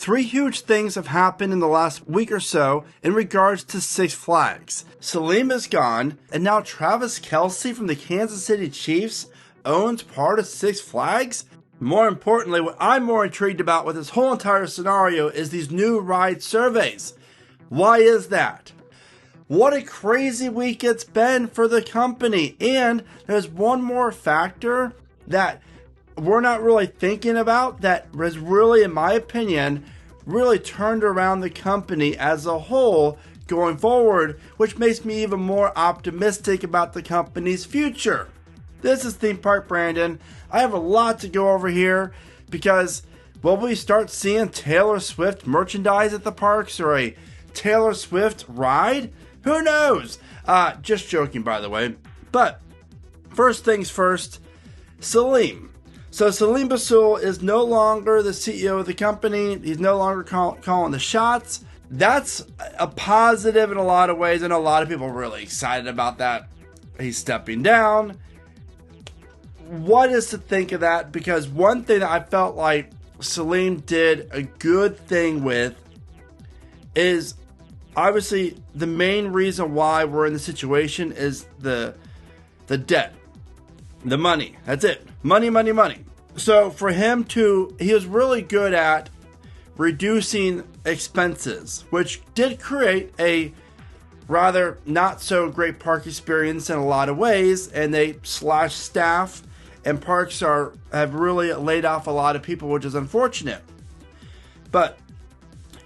Three huge things have happened in the last week or so in regards to Six Flags. Salim is gone, and now Travis Kelce from the Kansas City Chiefs owns part of Six Flags? More importantly, what I'm more intrigued about with this whole entire scenario is these new ride surveys. Why is that? What a crazy week it's been for the company. And there's one more factor that we're not really thinking about that has really, in my opinion, really turned around the company as a whole going forward, which makes me even more optimistic about the company's future. This is Theme Park Brandon. I have a lot to go over here because will we start seeing Talyor Swift merchandise at the parks or a Talyor Swift ride? Who knows? Just joking, by the way. But first things first, Salim. So Salim Bassoul is no longer the CEO of the company. He's no longer calling the shots. That's a positive in a lot of ways. I know a lot of people are really excited about that. He's stepping down. What is to think of that? Because one thing that I felt like Salim did a good thing with is obviously the main reason why we're in the situation is the debt. The money. That's it. Money, money, money. So for him he was really good at reducing expenses, which did create a rather not so great park experience in a lot of ways. And they slashed staff, and parks have really laid off a lot of people, which is unfortunate. But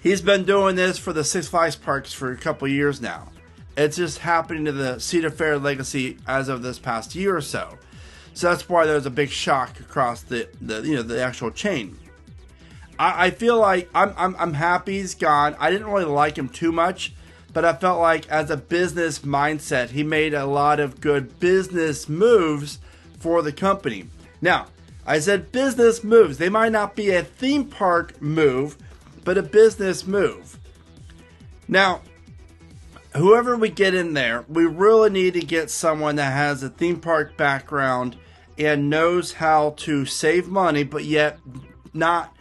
he's been doing this for the Six Flags parks for a couple years now. It's just happening to the Cedar Fair legacy as of this past year or so. So that's why there's a big shock across the actual chain. I feel like I'm happy he's gone. I didn't really like him too much, but I felt like as a business mindset, he made a lot of good business moves for the company. Now, I said business moves. They might not be a theme park move, but a business move. Now, whoever we get in there, we really need to get someone that has a theme park background and knows how to save money, but yet not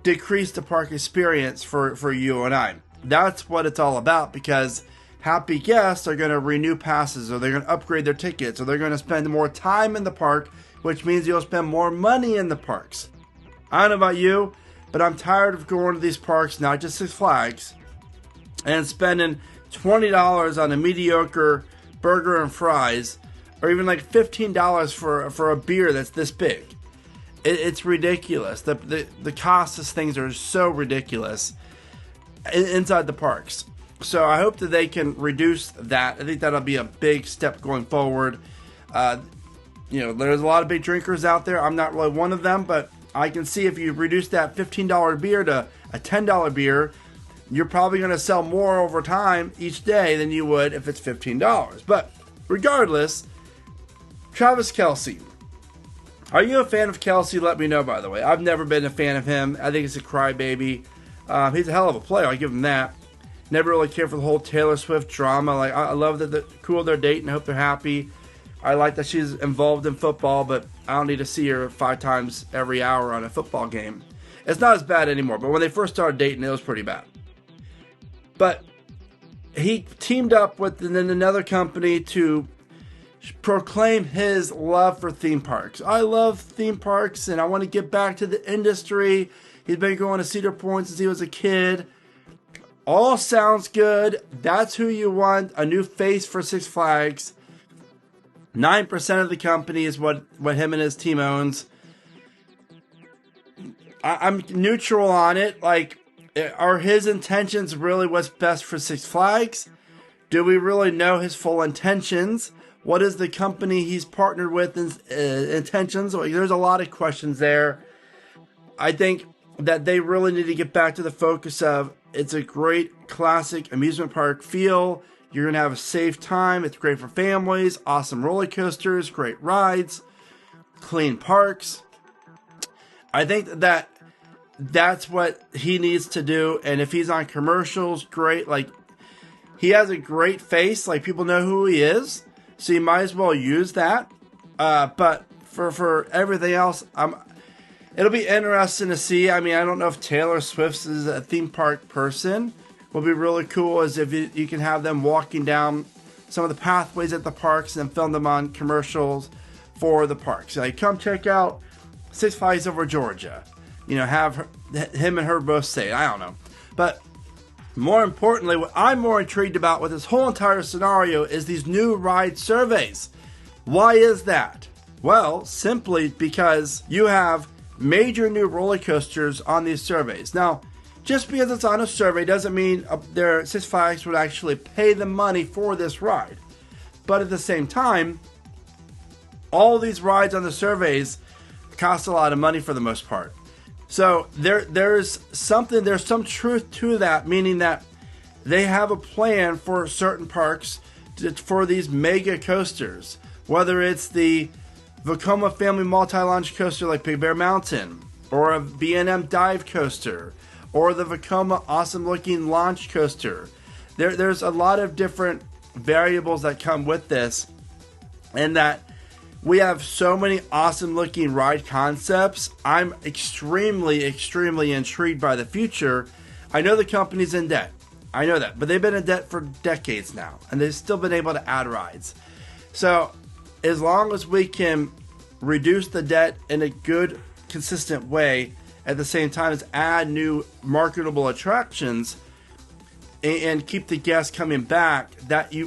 decrease the park experience for you and I. That's what it's all about, because happy guests are going to renew passes, or they're going to upgrade their tickets, or they're going to spend more time in the park, which means you'll spend more money in the parks. I don't know about you, but I'm tired of going to these parks, not just Six Flags, and spending $20 on a mediocre burger and fries, or even like $15 for a beer that's this big. It's ridiculous. The cost of things are so ridiculous inside the parks. So I hope that they can reduce that. I think that'll be a big step going forward. There's a lot of big drinkers out there. I'm not really one of them, but I can see if you reduce that $15 beer to a $10 beer, you're probably going to sell more over time each day than you would if it's $15. But regardless, Travis Kelce. Are you a fan of Kelce? Let me know, by the way. I've never been a fan of him. I think he's a crybaby. He's a hell of a player. I give him that. Never really cared for the whole Talyor Swift drama. Like, I love that they're dating. I hope they're happy. I like that she's involved in football, but I don't need to see her 5 times every hour on a football game. It's not as bad anymore, but when they first started dating, it was pretty bad. But he teamed up with another company to proclaim his love for theme parks. I love theme parks, and I want to get back to the industry. He's been going to Cedar Point since he was a kid. All sounds good. That's who you want, a new face for Six Flags. 9% of the company is what him and his team owns. I'm neutral on it. Like, are his intentions really what's best for Six Flags? Do we really know his full intentions? What is the company he's partnered with intentions? There's a lot of questions there. I think that they really need to get back to the focus of it's a great classic amusement park feel. You're going to have a safe time. It's great for families. Awesome roller coasters. Great rides. Clean parks. I think that's what he needs to do. And if he's on commercials, great. Like, he has a great face. Like, people know who he is. So you might as well use that. But for everything else, it'll be interesting to see. I mean, I don't know if Talyor Swift is a theme park person. What would be really cool is if you can have them walking down some of the pathways at the parks and film them on commercials for the parks. Like, come check out Six Flags Over Georgia. You know, have him and her both say it. I don't know. But more importantly, what I'm more intrigued about with this whole entire scenario is these new ride surveys. Why is that? Well, simply because you have major new roller coasters on these surveys. Now, just because it's on a survey doesn't mean their Six Flags would actually pay the money for this ride. But at the same time, all these rides on the surveys cost a lot of money for the most part. So there's some truth to that, meaning that they have a plan for certain parks for these mega coasters, whether it's the Vekoma Family Multi-Launch Coaster like Big Bear Mountain, or a B&M Dive Coaster, or the Vekoma Awesome Looking Launch Coaster. There's a lot of different variables that come with this, and that we have so many awesome looking ride concepts. I'm extremely intrigued by the future. I know the company's in debt. I know that, but they've been in debt for decades now, and they've still been able to add rides. So as long as we can reduce the debt in a good, consistent way, at the same time as add new marketable attractions and keep the guests coming back,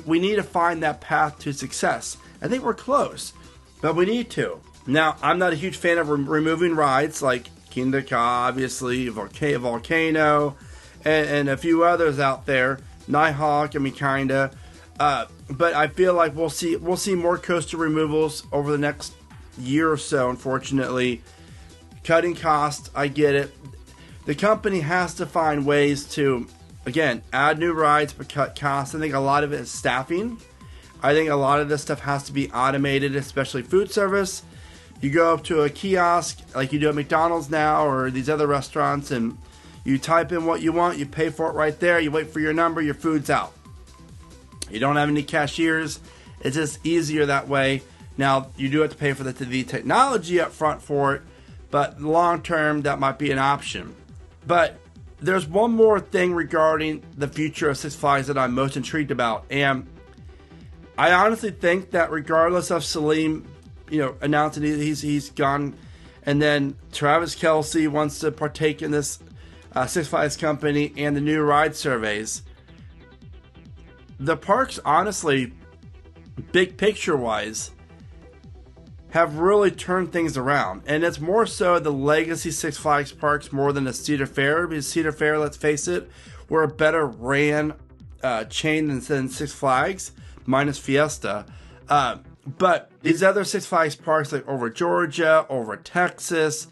we need to find that path to success. I think we're close, but we need to. Now, I'm not a huge fan of removing rides like Qiddiya, obviously, Volcano, and a few others out there. Nighthawk, I mean, kinda. But I feel like we'll see more coaster removals over the next year or so, unfortunately. Cutting costs, I get it. The company has to find ways to, again, add new rides but cut costs. I think a lot of it is staffing. I think a lot of this stuff has to be automated, especially food service. You go up to a kiosk like you do at McDonald's now or these other restaurants, and you type in what you want, you pay for it right there, you wait for your number, your food's out. You don't have any cashiers. It's just easier that way. Now, you do have to pay for the technology up front for it, but long term, that might be an option. But there's one more thing regarding the future of Six Flags that I'm most intrigued about. And I honestly think that regardless of Salim, announcing he's gone, and then Travis Kelce wants to partake in this Six Flags company and the new ride surveys, the parks, honestly, big picture wise, have really turned things around. And it's more so the legacy Six Flags parks more than the Cedar Fair, because Cedar Fair, let's face it, were a better ran chain than Six Flags, minus Fiesta. But these other Six Flags parks, like over Georgia, over Texas,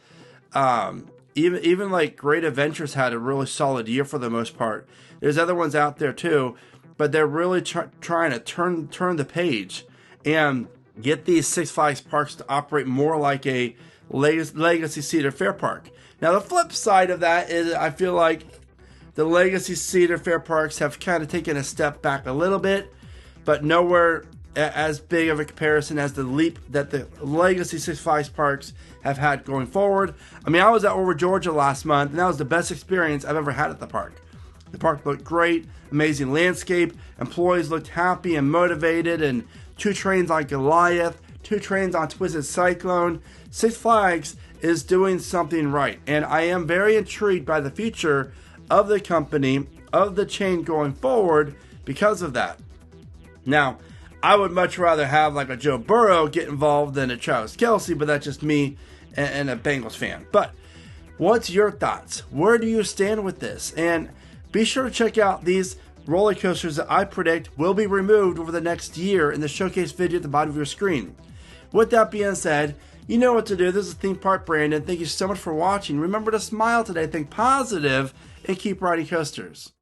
even like Great Adventures had a really solid year for the most part. There's other ones out there too, but they're really trying to turn the page and get these Six Flags parks to operate more like a legacy Cedar Fair park. Now, the flip side of that is I feel like the legacy Cedar Fair parks have kind of taken a step back a little bit, but nowhere as big of a comparison as the leap that the legacy Six Flags parks have had going forward. I mean, I was at Over Georgia last month, and that was the best experience I've ever had at the park. The park looked great, amazing landscape, employees looked happy and motivated, and 2 trains on Goliath, 2 trains on Twisted Cyclone. Six Flags is doing something right, and I am very intrigued by the future of the company, of the chain going forward because of that. Now, I would much rather have like a Joe Burrow get involved than a Travis Kelce, but that's just me and a Bengals fan. But what's your thoughts? Where do you stand with this? And be sure to check out these roller coasters that I predict will be removed over the next year in the showcase video at the bottom of your screen. With that being said, you know what to do. This is Theme Park Brandon. Thank you so much for watching. Remember to smile today, think positive, and keep riding coasters.